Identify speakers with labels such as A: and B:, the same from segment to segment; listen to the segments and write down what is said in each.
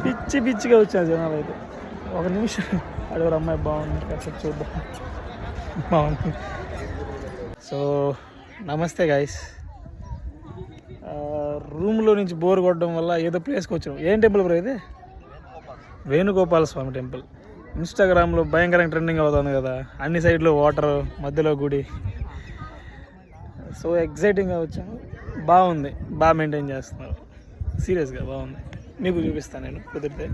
A: పిచ్చి పిచ్చిగా వచ్చారు జనాలు అయితే. ఒక నిమిషం అడుగురు అమ్మాయి బాగుంది కాసేపు చూద్దాం. బాగుంది. సో నమస్తే గైస్. రూమ్లో నుంచి బోర్ కొట్టడం వల్ల ఏదో ప్లేస్కి వచ్చాం. ఏం టెంపుల్ బ్రో ఇది? వేణుగోపాల స్వామి టెంపుల్. ఇన్స్టాగ్రామ్లో భయంకరంగా ట్రెండింగ్ అవుతుంది కదా, అన్ని సైడ్లో వాటర్, మధ్యలో గుడి. సో ఎగ్జైటింగ్గా వచ్చాను. బాగుంది, బాగా మెయింటైన్ చేస్తున్నారు. సీరియస్గా బాగుంది. మీకు చూపిస్తాను నేను కుదిరితే.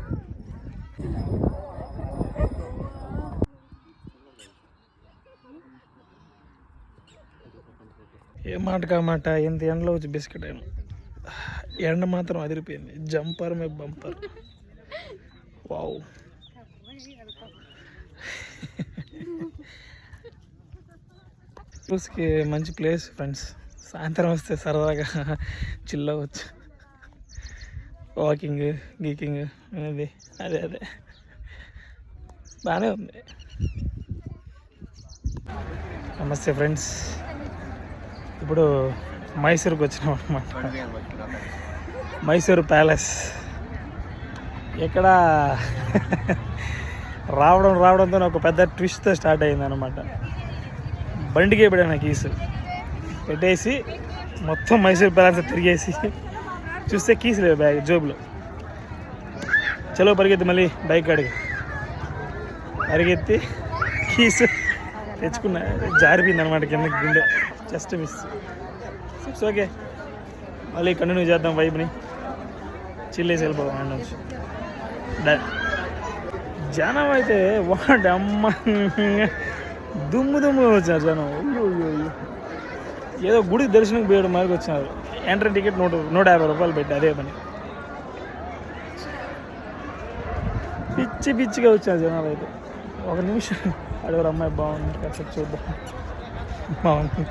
A: ఏ మాట కామాట ఎంత ఎండలో వచ్చి బిస్కెట్ అయినా, ఎండ మాత్రం అదిరిపోయింది. జంపర్ మే బంపర్. వావ్. చూసుకి మంచి ప్లేస్ ఫ్రెండ్స్. సాయంత్రం వస్తే సరదాగా చిల్ అవ్వచ్చు. వాకింగ్ గీకింగ్ అనేది అదే బాగానే ఉంది. నమస్తే ఫ్రెండ్స్. ఇప్పుడు మైసూర్కి వచ్చినాం అనమాట. మైసూర్ ప్యాలెస్. ఇక్కడ రావడంతో ఒక పెద్ద ట్విస్ట్తో స్టార్ట్ అయింది అనమాట. బండికి పెట్టాను కీసు పెట్టేసి మొత్తం మైసూర్ ప్యాలెస్ తిరిగేసి చూస్తే కీస్ లేవు బ్యాగ్ జోబులో. చలో పరిగెత్తి మళ్ళీ బైక్ కాడికి పరిగెత్తి కీస్ తెచ్చుకున్నా. జారిపోయింది అనమాట కిందకి, గుండె జస్ట్ మిస్. ఇట్స్ ఓకే, మళ్ళీ కంటిన్యూ చేద్దాం వైబ్ని. చిల్లేసి వెళ్ళిపోదాం అండ్ నుంచి. జనం అయితే వాడు అమ్మ దుమ్ముగా వచ్చారు జనం. ఏదో గుడి దర్శనం పోయడం మాదిరి వచ్చినారు. ఎంట్రీ టికెట్ 150 రూపాయలు పెట్టి అదే పని. పిచ్చిగా వచ్చారు జనాలు అయితే. ఒక నిమిషం అడుగురు అమ్మాయి బాగుంది కాసేపు చూద్దాం. బాగుంది.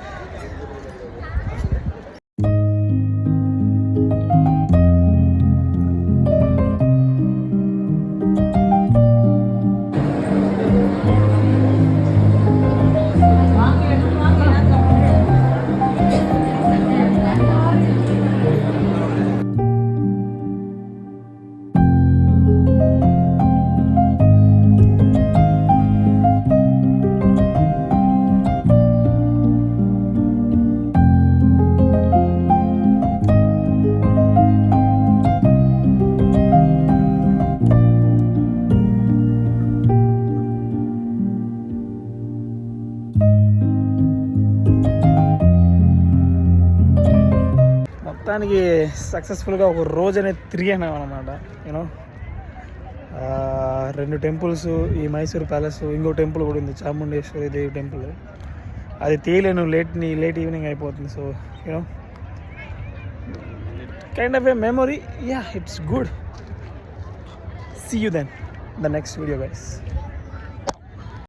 A: మొత్తానికి సక్సెస్ఫుల్గా ఒక రోజు అనేది తిరిగాను అనమాట. యూనో 2 టెంపుల్స్, ఈ మైసూర్ ప్యాలెస్, ఇంకో టెంపుల్ కూడా ఉంది, చాముండేశ్వరి దేవి టెంపుల్. అది తీయలేను, లేట్ ఈవినింగ్ అయిపోతుంది. So you know kind of a memory. Yeah, it's good. See you then the next video guys.